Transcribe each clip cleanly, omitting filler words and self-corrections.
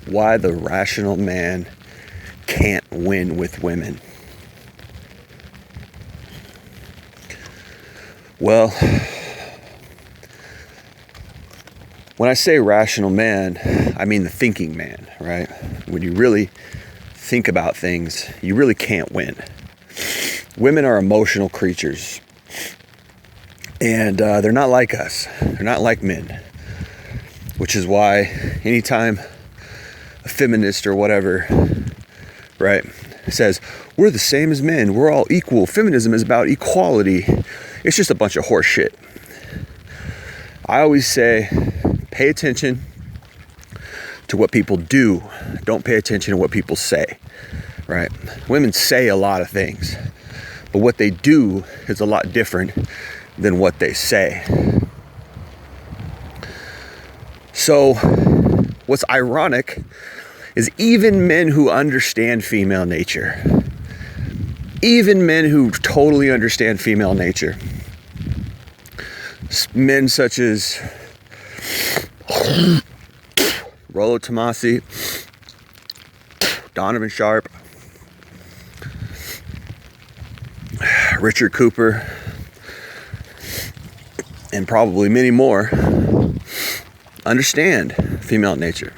why the rational man can't win with women. Well, when I say rational man, I mean the thinking man, right? When you really think about things, you really can't win. Women are emotional creatures, and they're not like us. They're not like men, which is why anytime a feminist or whatever, right, says, we're the same as men, we're all equal, feminism is about equality, it's just a bunch of horse shit. I always say, pay attention to what people do. Don't pay attention to what people say, right? Women say a lot of things, but what they do is a lot different than what they say. So what's ironic is even men who understand female nature, even men who totally understand female nature, men such as Rollo Tomassi, Donovan Sharp, Richard Cooper, and probably many more, understand female nature.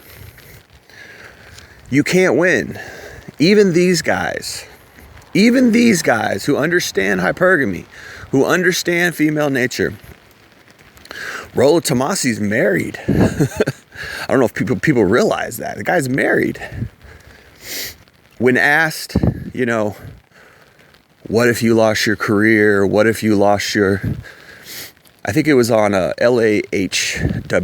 You can't win. Even these guys who understand hypergamy, who understand female nature. Rollo Tomassi's married. I don't know if people realize that. The guy's married. When asked, what if you lost your career? What if you lost your... I think it was on LAHWF.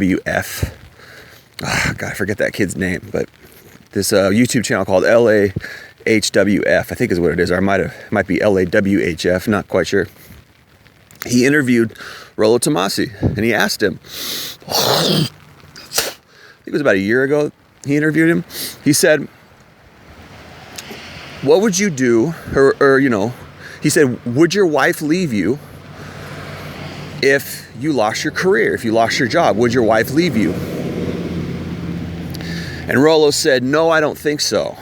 God, I forget that kid's name, but this YouTube channel called LAHWF, I think is what it is, or it might be LAWHF, not quite sure. He interviewed Rollo Tomassi, and he asked him, I think it was about a year ago he interviewed him. He said, what would you do, or he said, would your wife leave you if you lost your career, if you lost your job? Would your wife leave you? And Rollo said, no, I don't think so,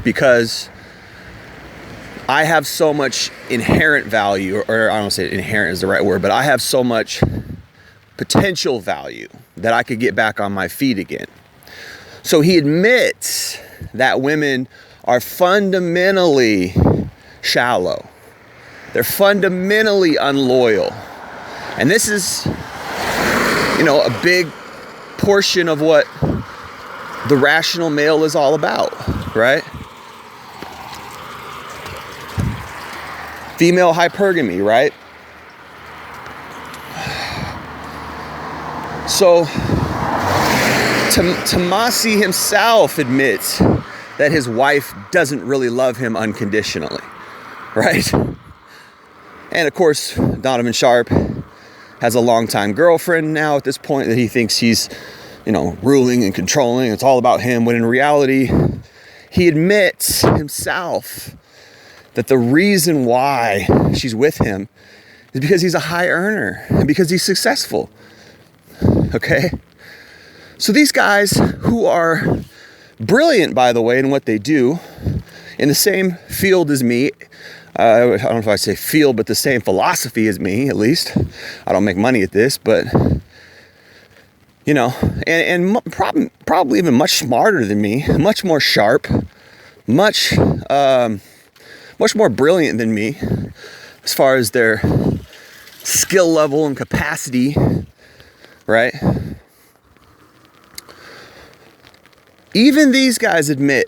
because I have so much inherent value, or I don't say inherent is the right word, but I have so much potential value that I could get back on my feet again. So he admits that women are fundamentally shallow. They're fundamentally unloyal. And this is, a big portion of what the rational male is all about, right? Female hypergamy, right? So Tomassi himself admits that his wife doesn't really love him unconditionally, right? And of course, Donovan Sharp has a longtime girlfriend now at this point that he thinks he's, ruling and controlling. It's all about him, when in reality, he admits himself that the reason why she's with him is because he's a high earner and because he's successful. Okay? So these guys who are brilliant, by the way, in what they do, in the same field as me, I don't know if I say field, but the same philosophy as me, at least. I don't make money at this, but, and probably even much smarter than me, much more sharp, much more brilliant than me as far as their skill level and capacity, right? Even these guys admit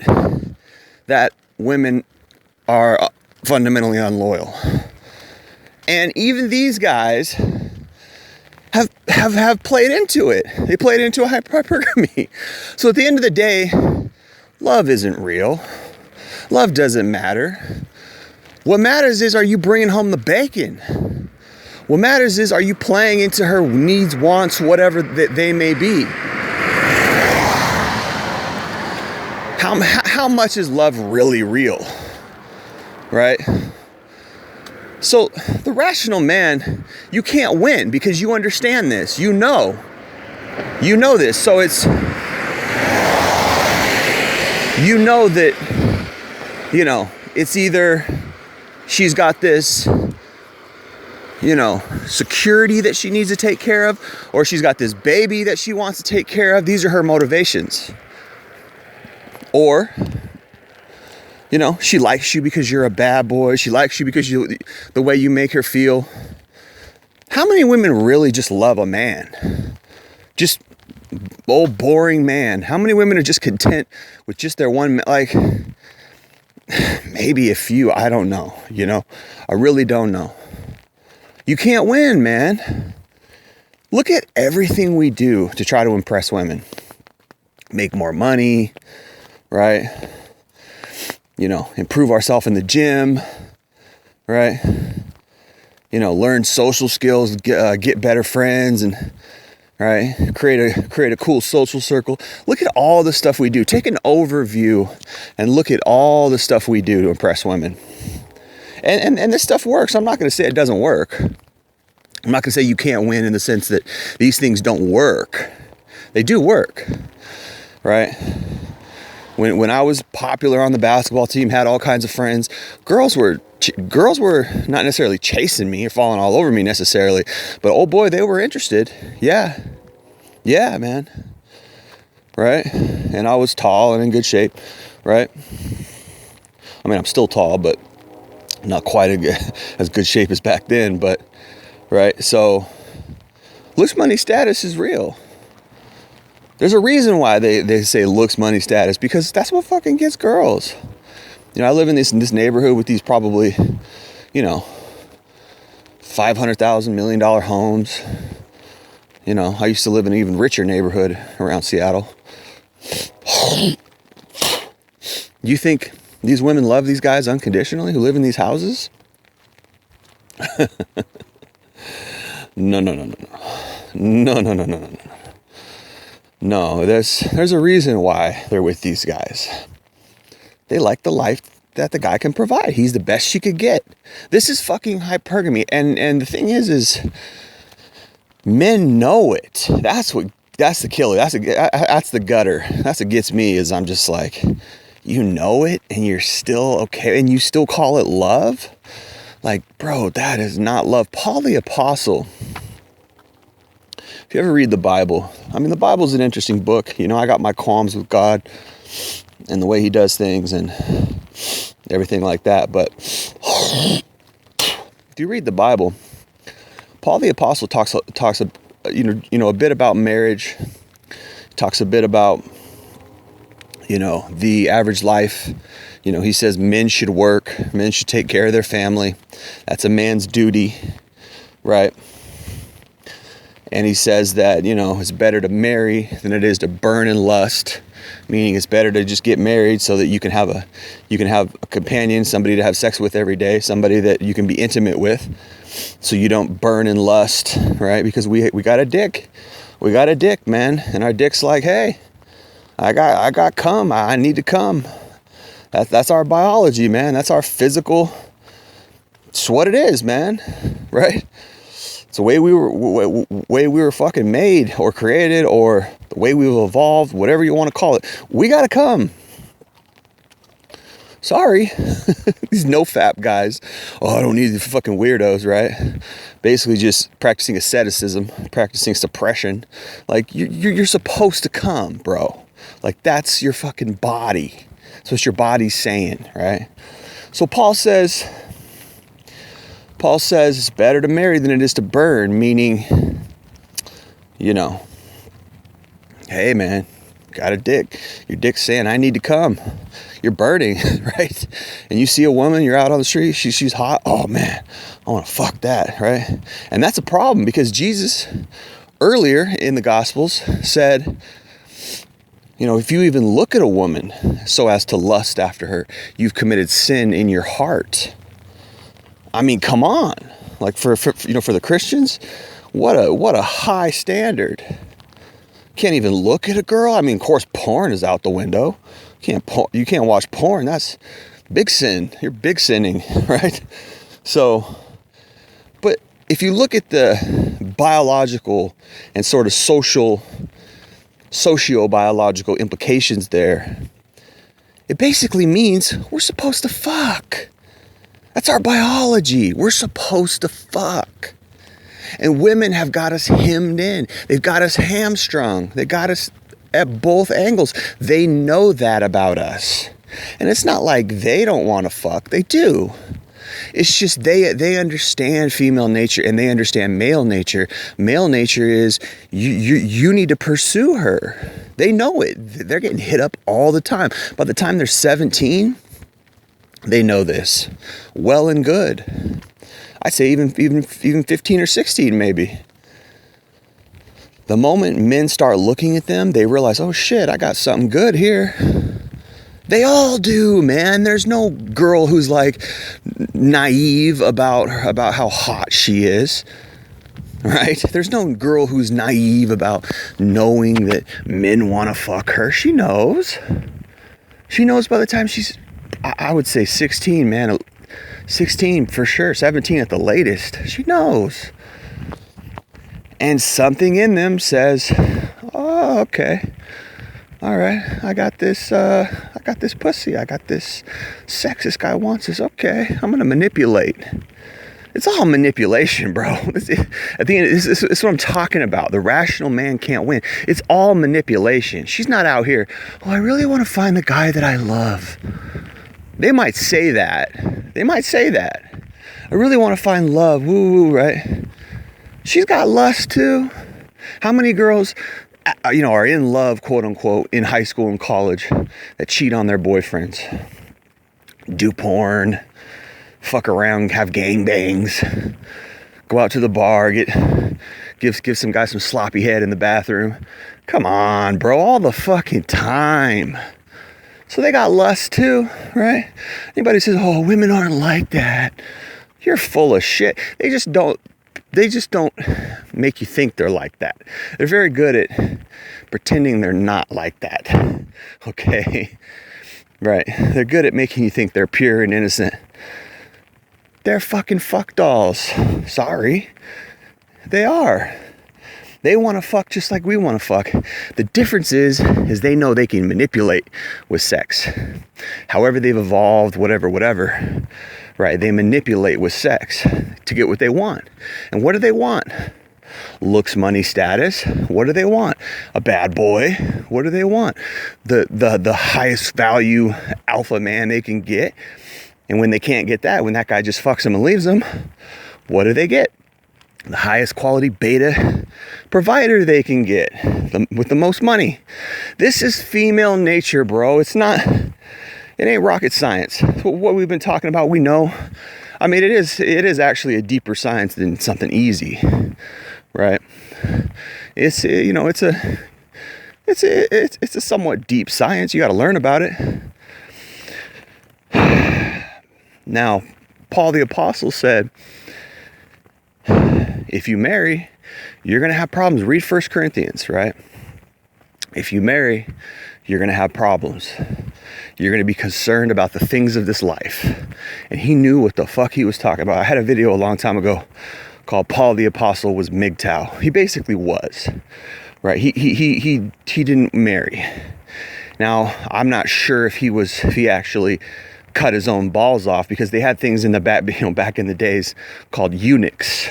that women are fundamentally unloyal. And even these guys have played into it. They played into a hypergamy. So at the end of the day, love isn't real. Love doesn't matter. What matters is, are you bringing home the bacon? What matters is, are you playing into her needs, wants, whatever that they may be? How much is love really real? Right? So the rational man, you can't win because you understand this. You know this. So it's you know that, you know, it's either she's got this, you know, security that she needs to take care of, or she's got this baby that she wants to take care of. These are her motivations. Or, you know, she likes you because you're a bad boy. She likes you because the way you make her feel. How many women really just love a man? Just old boring man. How many women are just content with just their one, like, maybe a few, I don't know, you know, I really don't know. You can't win, man. Look at everything we do to try to impress women. Make more money, right? You know, improve ourselves in the gym, right? You know, learn social skills, get better friends, and right, create a cool social circle. Look at all the stuff we do. Take an overview and look at all the stuff we do to impress women. And this stuff works. I'm not going to say it doesn't work. I'm not going to say you can't win in the sense that these things don't work. They do work, right? When I was popular on the basketball team, had all kinds of friends, girls were not necessarily chasing me or falling all over me necessarily, but oh boy, they were interested. Yeah, man, right? And I was tall and in good shape, right? I mean, I'm still tall, but not quite as good shape as back then, but right. So looks, money, status is real. There's a reason why they say looks, money, status, because that's what fucking gets girls. You know, I live in this neighborhood with these probably, you know, $500,000, $1 million homes. You know, I used to live in an even richer neighborhood around Seattle. You think these women love these guys unconditionally who live in these houses? No. No, there's a reason why they're with these guys. They like the life that the guy can provide. He's the best she could get. This is fucking hypergamy. And the thing is men know it. That's the killer. That's the gutter. That's what gets me, is I'm just like, you know it and you're still okay and you still call it love? Like, bro, that is not love. Paul the Apostle, if you ever read the Bible, I mean, the Bible's an interesting book. You know, I got my qualms with God and the way he does things and everything like that. But if you read the Bible, Paul the Apostle talks you know a bit about marriage, talks a bit about, you know, the average life. You know, he says men should work, men should take care of their family. That's a man's duty, right? And he says that, you know, it's better to marry than it is to burn in lust, meaning it's better to just get married so that you can have a companion, somebody to have sex with every day, somebody that you can be intimate with, so you don't burn in lust, right? Because we got a dick, man, and our dick's like, hey, I got cum, I need to come. That's our biology, man. That's our physical. It's what it is, man, right? It's the way we were fucking made or created, or the way we've evolved, whatever you want to call it. We gotta come. Sorry. These no-fap guys. Oh, I don't need the fucking weirdos, right? Basically just practicing asceticism, practicing suppression. Like, you're supposed to come, bro. Like, that's your fucking body. That's what your body's saying, right? So Paul says it's better to marry than it is to burn, meaning, you know, hey man, got a dick. Your dick's saying, I need to come. You're burning, right? And you see a woman, you're out on the street, she's hot. Oh man, I want to fuck that, right? And that's a problem, because Jesus earlier in the Gospels said, you know, if you even look at a woman so as to lust after her, you've committed sin in your heart. I mean, come on. Like for the Christians, what a high standard. Can't even look at a girl. I mean, of course, porn is out the window. You can't watch porn. That's big sin. You're big sinning, right? So, but if you look at the biological and sort of socio-biological implications there, It basically means we're supposed to fuck. That's our biology. We're supposed to fuck. And women have got us hemmed in. They've got us hamstrung. They got us at both angles. They know that about us. And it's not like they don't want to fuck. They do. It's just they understand female nature and they understand male nature. Male nature is you need to pursue her. They know it. They're getting hit up all the time. By the time they're 17, they know this well and good. I'd say even 15 or 16 maybe. The moment men start looking at them, they realize, oh shit, I got something good here. They all do, man. There's no girl who's like naive about how hot she is, right? There's no girl who's naive about knowing that men want to fuck her. She knows. She knows by the time she's, I would say 16, man. 16 for sure, 17 at the latest. She knows. And something in them says, oh, okay. All right, I got this pussy. I got this sex this guy wants this. Okay, I'm gonna manipulate. It's all manipulation, bro. At the end, this is what I'm talking about. The rational man can't win. It's all manipulation. She's not out here, oh, I really want to find the guy that I love. They might say that. I really want to find love. Woo, right? She's got lust too. How many girls, are in love, quote unquote, in high school and college that cheat on their boyfriends, do porn, fuck around, have gangbangs, go out to the bar, give some guy some sloppy head in the bathroom. Come on, bro, all the fucking time. So they got lust too, right? Anybody says, oh, women aren't like that, you're full of shit. They just don't make you think they're like that. They're very good at pretending they're not like that. Okay? Right. They're good at making you think they're pure and innocent. They're fucking fuck dolls. Sorry. They are. They want to fuck just like we want to fuck. The difference is they know they can manipulate with sex. However they've evolved, whatever. Right? They manipulate with sex to get what they want. And what do they want? Looks, money, status. What do they want? A bad boy. What do they want? The highest value alpha man they can get. And when they can't get that, when that guy just fucks them and leaves them, what do they get? The highest quality beta provider they can get with the most money. This is female nature, bro. It ain't rocket science. What we've been talking about, we know. I mean, it is actually a deeper science than something easy, right? It's a somewhat deep science. You got to learn about it. Now, Paul the Apostle said, if you marry, you're going to have problems. Read 1 Corinthians, right? If you marry, you're going to have problems. You're going to be concerned about the things of this life. And he knew what the fuck he was talking about. I had a video a long time ago called Paul the Apostle was MGTOW. He basically was, right? He didn't marry. Now, I'm not sure if he actually cut his own balls off, because they had things in the back, back in the days called eunuchs.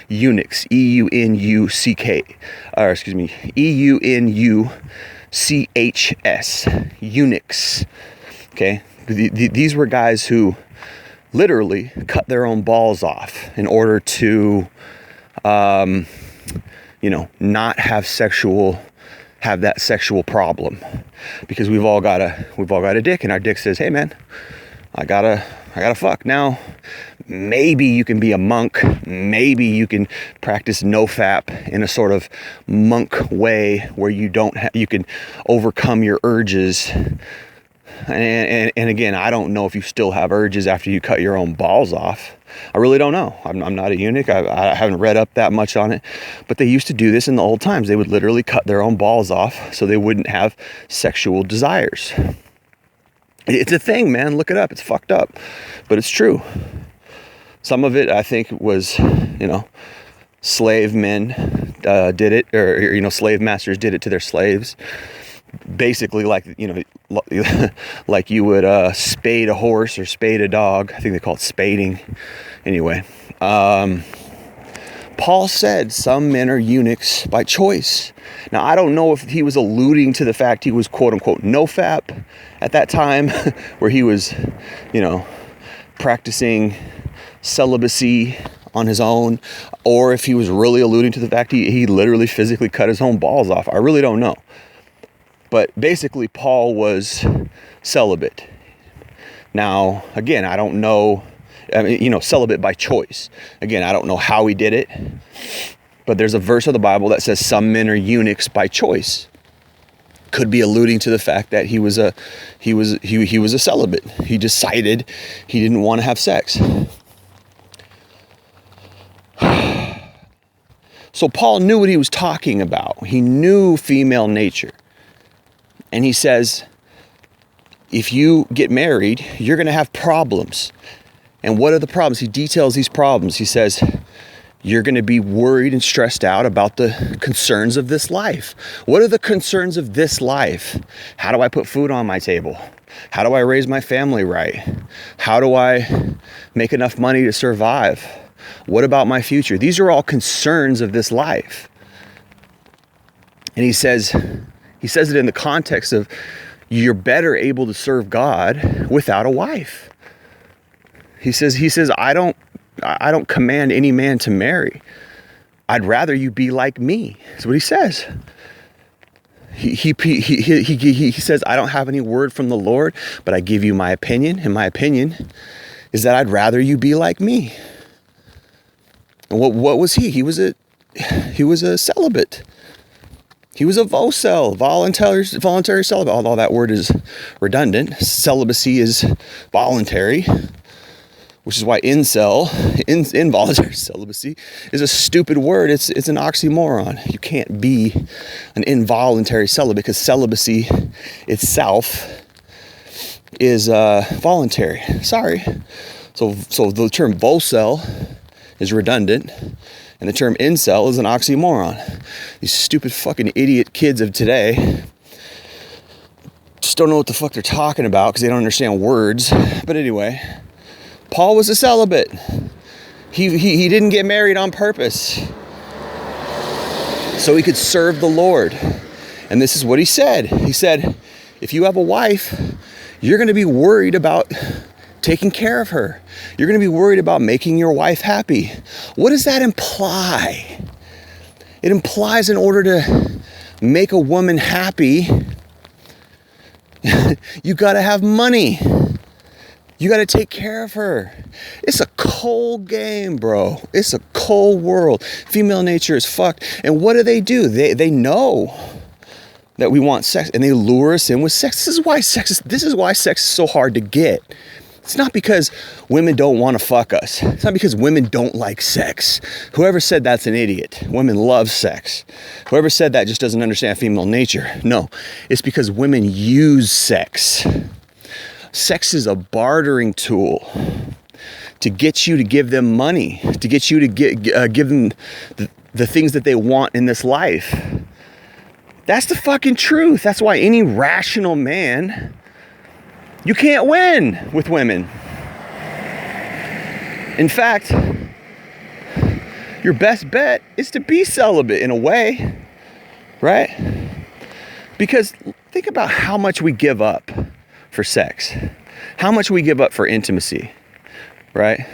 Eunuchs, E-U-N-U-C-K, or excuse me, E-U-N-U-C-H-S, eunuchs. Okay, these were guys who literally cut their own balls off in order to, not have that sexual problem, because we've all got a dick, and our dick says, hey man, I gotta fuck. Now, maybe you can be a monk, maybe you can practice nofap in a sort of monk way where you can overcome your urges. And again, I don't know if you still have urges after you cut your own balls off. I really don't know. I'm not a eunuch. I haven't read up that much on it. But they used to do this in the old times. They would literally cut their own balls off so they wouldn't have sexual desires. It's a thing, man. Look it up. It's fucked up. But it's true. Some of it, I think, was, slave men did it. Or, slave masters did it to their slaves. basically like, like you would spade a horse or spade a dog. I think they call it spading. Anyway, Paul said some men are eunuchs by choice. Now, I don't know if he was alluding to the fact he was quote unquote nofap at that time where he was, practicing celibacy on his own, or if he was really alluding to the fact he literally physically cut his own balls off. I really don't know. But basically, Paul was celibate. Now, again, I don't know. I mean, celibate by choice. Again, I don't know how he did it, but there's a verse of the Bible that says some men are eunuchs by choice. Could be alluding to the fact that he was a celibate. He decided he didn't want to have sex. So Paul knew what he was talking about. He knew female nature. And he says, if you get married, you're going to have problems. And what are the problems? He details these problems. He says, you're going to be worried and stressed out about the concerns of this life. What are the concerns of this life? How do I put food on my table? How do I raise my family right? How do I make enough money to survive? What about my future? These are all concerns of this life. And he says it in the context of you're better able to serve God without a wife. He says, I don't command any man to marry. I'd rather you be like me. That's what he says. He says, I don't have any word from the Lord, but I give you my opinion. And my opinion is that I'd rather you be like me. And what was he? He was a celibate. He was a vocel, voluntary celibate. Although that word is redundant. Celibacy is voluntary, which is why involuntary celibacy is a stupid word. It's an oxymoron. You can't be an involuntary celibate because celibacy itself is voluntary. Sorry. So the term vocel is redundant, and the term incel is an oxymoron. These stupid fucking idiot kids of today just don't know what the fuck they're talking about because they don't understand words. But anyway, Paul was a celibate. He didn't get married on purpose so he could serve the Lord. And this is what he said. He said, if you have a wife, you're going to be worried about taking care of her. You're going to be worried about making your wife happy. What does that imply? It implies in order to make a woman happy, you got to have money. You got to take care of her. It's a cold game, bro. It's a cold world. Female nature is fucked. And what do? They know that we want sex, and they lure us in with sex. This is why sex is so hard to get. It's not because women don't want to fuck us. It's not because women don't like sex. Whoever said that's an idiot. Women love sex. Whoever said that just doesn't understand female nature. No, it's because women use sex. Sex is a bartering tool to get you to give them money, to get you to give them the things that they want in this life. That's the fucking truth. That's why any rational man, you can't win with women. In fact, your best bet is to be celibate in a way, right? Because think about how much we give up for sex, how much we give up for intimacy, right?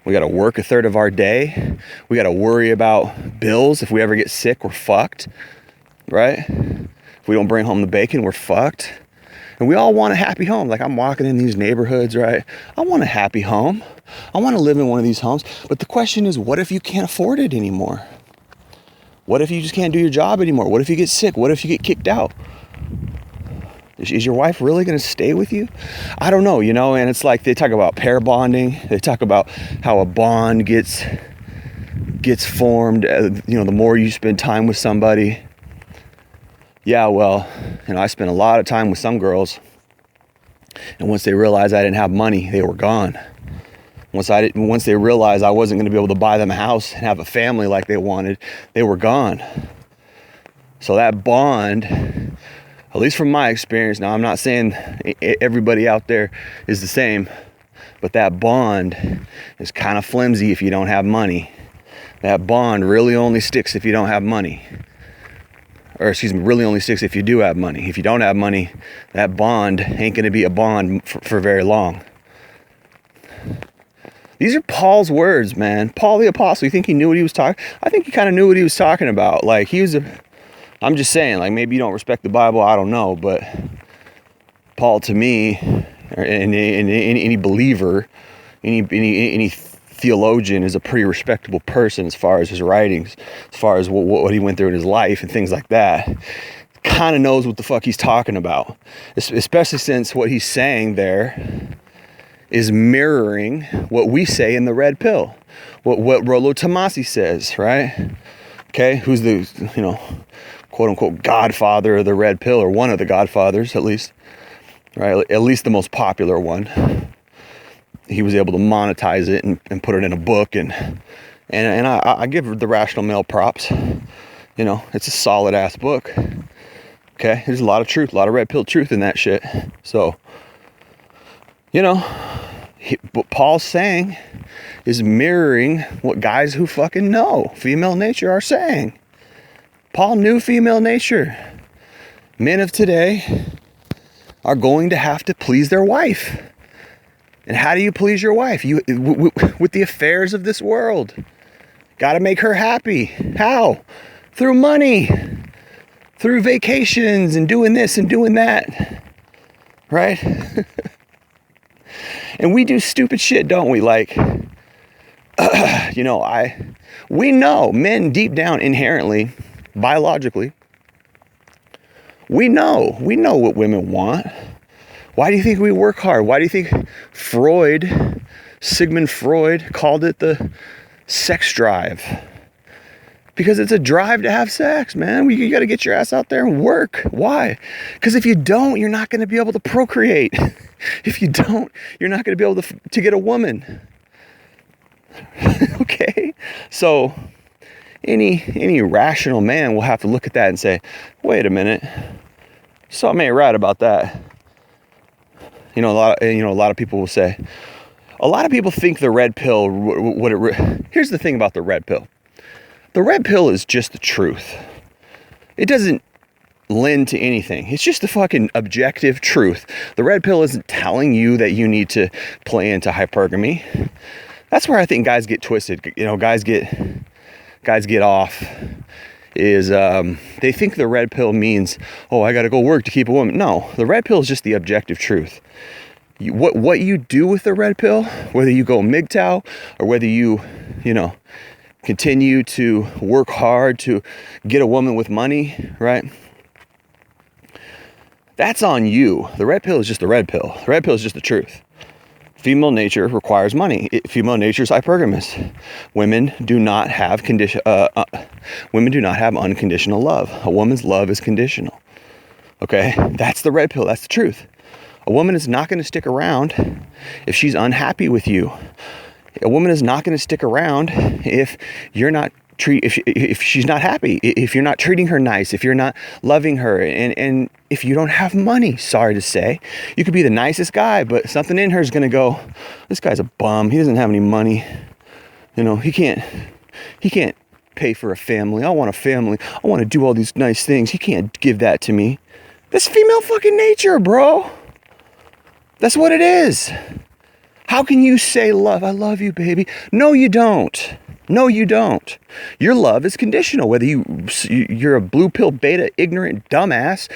We got to work a third of our day. We got to worry about bills. If we ever get sick, we're fucked, right? If we don't bring home the bacon, we're fucked. And we all want a happy home. Like, I'm walking in these neighborhoods, right? I want a happy home. I want to live in one of these homes. But the question is, what if you can't afford it anymore? What if you just can't do your job anymore? What if you get sick? What if you get kicked out? Is your wife really going to stay with you? I don't know, and it's like they talk about pair bonding. They talk about how a bond gets formed, the more you spend time with somebody. Yeah, well, I spent a lot of time with some girls, and once they realized I didn't have money, they were gone. Once they realized I wasn't going to be able to buy them a house and have a family like they wanted, they were gone. So that bond At least from my experience. Now, I'm not saying everybody out there is the same, but that bond is kind of flimsy if you don't have money. That bond really only sticks if you don't have money. Or excuse me, really only sticks if you do have money. If you don't have money, that bond ain't going to be a bond for very long. These are Paul's words, man. Paul the Apostle. You think he knew what he was talking? I think he kind of knew what he was talking about. Like, I'm just saying, like, maybe you don't respect the Bible, I don't know, but Paul, to me, and any believer, any theologian is a pretty respectable person as far as his writings, as far as what he went through in his life and things like that. Kind of knows what the fuck he's talking about, especially since what he's saying there is mirroring what we say in the Red Pill, what Rollo Tomassi says, right? Okay, who's the, quote unquote godfather of the Red Pill, or one of the godfathers at least, right? At least the most popular one. He was able to monetize it and put it in a book, and I give the Rational Male props. It's a solid ass book. Okay, there's a lot of truth, a lot of red pill truth in that shit. So, what Paul's saying is mirroring what guys who fucking know female nature are saying. Paul knew female nature. Men of today are going to have to please their wife. And how do you please your wife? With the affairs of this world. Got to make her happy. How? Through money. Through vacations and doing this and doing that. Right? And we do stupid shit, don't we? Like, we know men deep down inherently, biologically, we know what women want. Why do you think we work hard? Why do you think Sigmund Freud called it the sex drive? Because it's a drive to have sex, man. You got to get your ass out there and work. Why? Because if you don't, you're not going to be able to procreate. If you don't, you're not going to be able to get a woman. Okay? So any rational man will have to look at that and say, wait a minute, something ain't right about that. A lot of people will say, a lot of people think the red pill, here's the thing about the red pill. The red pill is just the truth. It doesn't lend to anything. It's just the fucking objective truth. The red pill isn't telling you that you need to play into hypergamy. That's where I think guys get twisted. Guys get off. Is they think the red pill means, oh, I got to go work to keep a woman. No, the red pill is just the objective truth. What you do with the red pill, whether you go MGTOW or whether you continue to work hard to get a woman with money, right? That's on you. The red pill is just the red pill. The red pill is just the truth. Female nature requires money. Female nature is hypergamous. Women do not have unconditional love. A woman's love is conditional. Okay, that's the red pill. That's the truth. A woman is not going to stick around if she's unhappy with you. A woman is not going to stick around if you're not if she's not happy, if you're not treating her nice, if you're not loving her, and if you don't have money. Sorry to say, you could be the nicest guy, but something in her is going to go, this guy's a bum. He doesn't have any money. He can't pay for a family. I want a family. I want to do all these nice things. He can't give that to me. That's female fucking nature, bro. That's what it is. How can you say love? I love you, baby. No, you don't. No, you don't. Your love is conditional. Whether you're a blue pill beta ignorant dumbass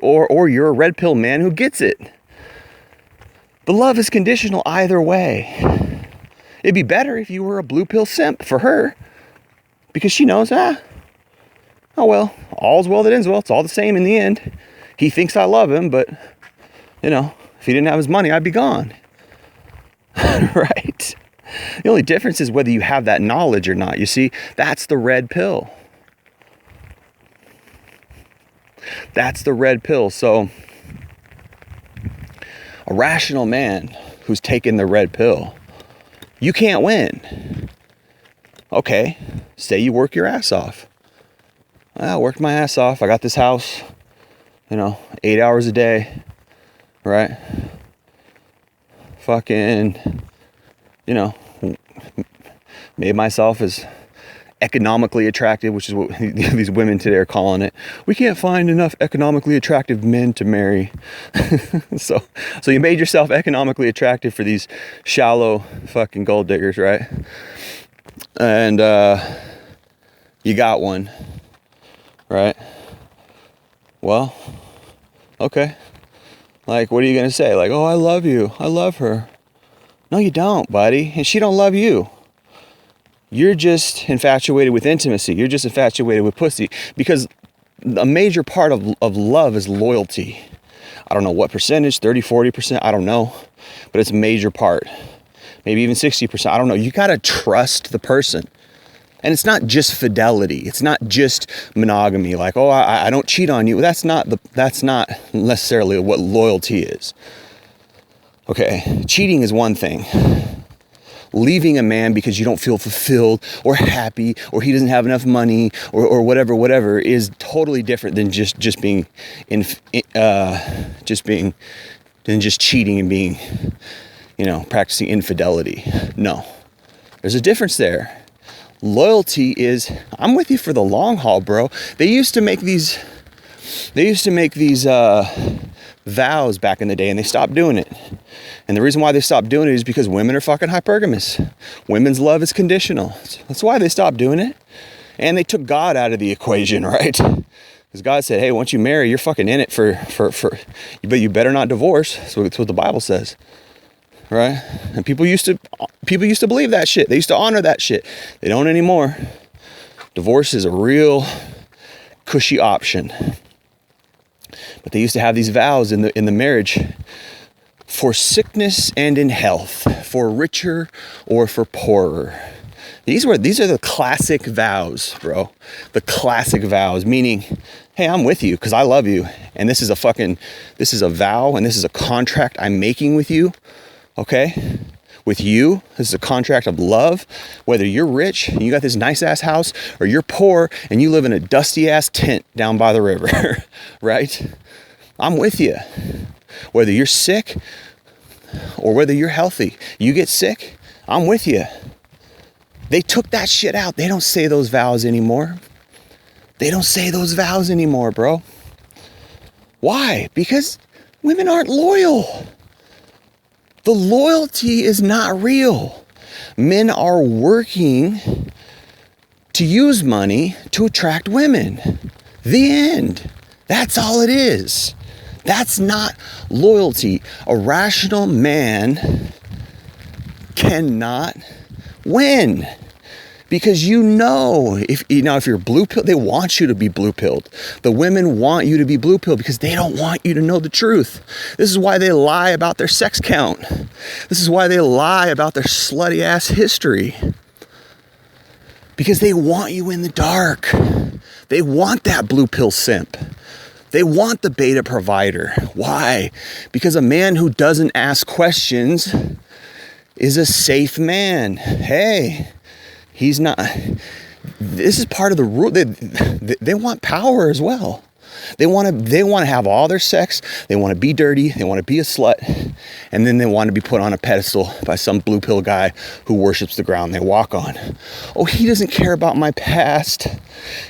or you're a red pill man who gets it. The love is conditional either way. It'd be better if you were a blue pill simp for her, because she knows, oh well, all's well that ends well. It's all the same in the end. He thinks I love him, but if he didn't have his money, I'd be gone. Right? The only difference is whether you have that knowledge or not. You see, that's the red pill. That's the red pill. So a rational man who's taken the red pill, you can't win. Okay, say you work your ass off. I worked my ass off. I got this house. 8 hours a day, right? Fucking, made myself as economically attractive, which is what these women today are calling it. We can't find enough economically attractive men to marry. So you made yourself economically attractive for these shallow fucking gold diggers, right? And you got one, right? Well, okay. Like, what are you gonna say? Like, oh, I love you, I love her. No, you don't, buddy. And she don't love you. You're just infatuated with intimacy. You're just infatuated with pussy. Because a major part of love is loyalty. I don't know what percentage, 30, 40%, I don't know. But it's a major part. Maybe even 60%, I don't know. You gotta trust the person. And it's not just fidelity. It's not just monogamy. Like, oh, I don't cheat on you. That's not necessarily what loyalty is. Okay, cheating is one thing. Leaving a man because you don't feel fulfilled or happy or he doesn't have enough money or whatever is totally different than just cheating and being, practicing infidelity. No, there's a difference there. Loyalty is, I'm with you for the long haul, bro. They used to make these vows back in the day, and they stopped doing it. And the reason why they stopped doing it is because women are fucking hypergamous. Women's love is conditional. That's why they stopped doing it. And they took God out of the equation, right? Because God said, hey, once you marry, you're fucking in it but you better not divorce. That's what the Bible says. Right? And people used to believe that shit. They used to honor that shit. They don't anymore. Divorce is a real cushy option. But they used to have these vows in the marriage: for sickness and in health, for richer or for poorer. These are the classic vows, bro. The classic vows, meaning, hey, I'm with you because I love you, and this is a vow, and this is a contract I'm making with you. Okay? With you, this is a contract of love. Whether you're rich and you got this nice ass house, or you're poor and you live in a dusty ass tent down by the river, right? I'm with you. Whether you're sick or whether you're healthy, you get sick, I'm with you. They took that shit out. They don't say those vows anymore. They don't say those vows anymore, bro. Why? Because women aren't loyal. The loyalty is not real. Men are working to use money to attract women. The end. That's all it is. That's not loyalty. A rational man cannot win. Because if you're blue pilled, they want you to be blue pilled. The women want you to be blue pilled because they don't want you to know the truth. This is why they lie about their sex count. This is why they lie about their slutty ass history. Because they want you in the dark. They want that blue pill simp. They want the beta provider. Why? Because a man who doesn't ask questions is a safe man. Hey, he's not. This is part of the rule. They want power as well. They want to have all their sex. They want to be dirty. They want to be a slut. And then they want to be put on a pedestal by some blue pill guy who worships the ground they walk on. Oh, he doesn't care about my past.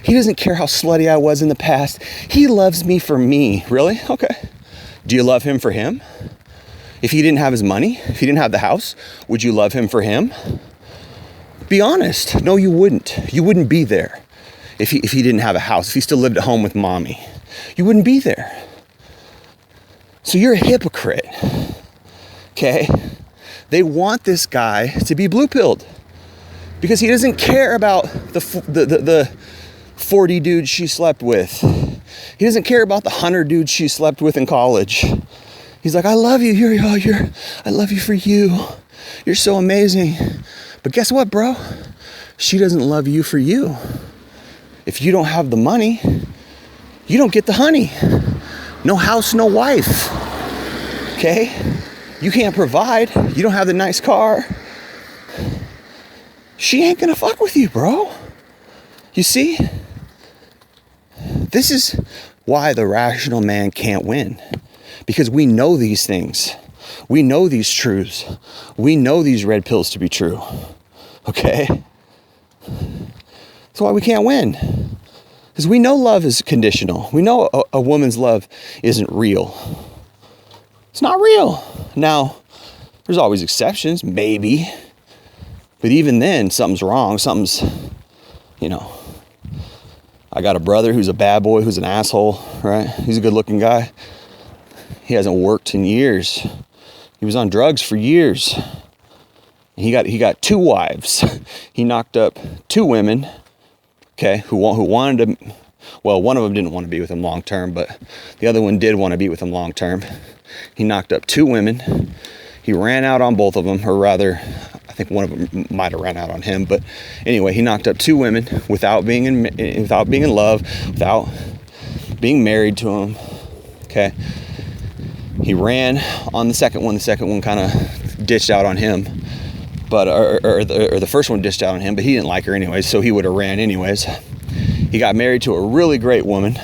He doesn't care how slutty I was in the past. He loves me for me. Really? Okay. Do you love him for him? If he didn't have his money, if he didn't have the house, would you love him for him? Be honest. No, you wouldn't. You wouldn't be there if he didn't have a house, if he still lived at home with mommy. You wouldn't be there. So you're a hypocrite. Okay? They want this guy to be blue-pilled because he doesn't care about the 40 dudes she slept with. He doesn't care about the 100 dudes she slept with in college. He's like, I love you. I love you for you. You're so amazing. But guess what, bro? She doesn't love you for you. If you don't have the money, you don't get the honey. No house, no wife. Okay? You can't provide. You don't have the nice car. She ain't gonna fuck with you, bro. You see? This is why the rational man can't win. Because we know these things. We know these truths. We know these red pills to be true. Okay? That's why we can't win. Because we know love is conditional. We know a woman's love isn't real. It's not real. Now, there's always exceptions, maybe. But even then, something's wrong. Something's, I got a brother who's a bad boy, who's an asshole, right? He's a good looking guy. He hasn't worked in years. He was on drugs for years. He got 2 wives. He knocked up 2 women, okay, who wanted to, well, one of them didn't want to be with him long term, but the other one did want to be with him long term. He knocked up 2 women. He ran out on both of them, or rather, I think one of them might have ran out on him. But anyway, he knocked up 2 women without being in love, without being married to him. Okay. He ran on the second one. The second one kind of ditched out on him, but or the first one ditched out on him. But he didn't like her anyways, so he would have ran anyways. He got married to a really great woman.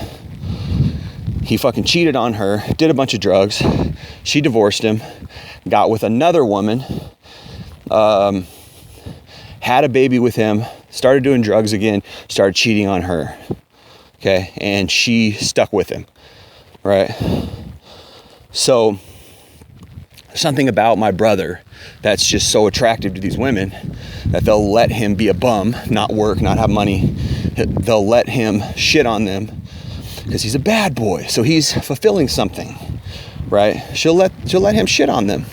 He fucking cheated on her, did a bunch of drugs. She divorced him, got with another woman, had a baby with him, started doing drugs again, started cheating on her. Okay, and she stuck with him, right? So, something about my brother that's just so attractive to these women that they'll let him be a bum, not work, not have money. They'll let him shit on them because he's a bad boy. So he's fulfilling something, right? She'll let him shit on them.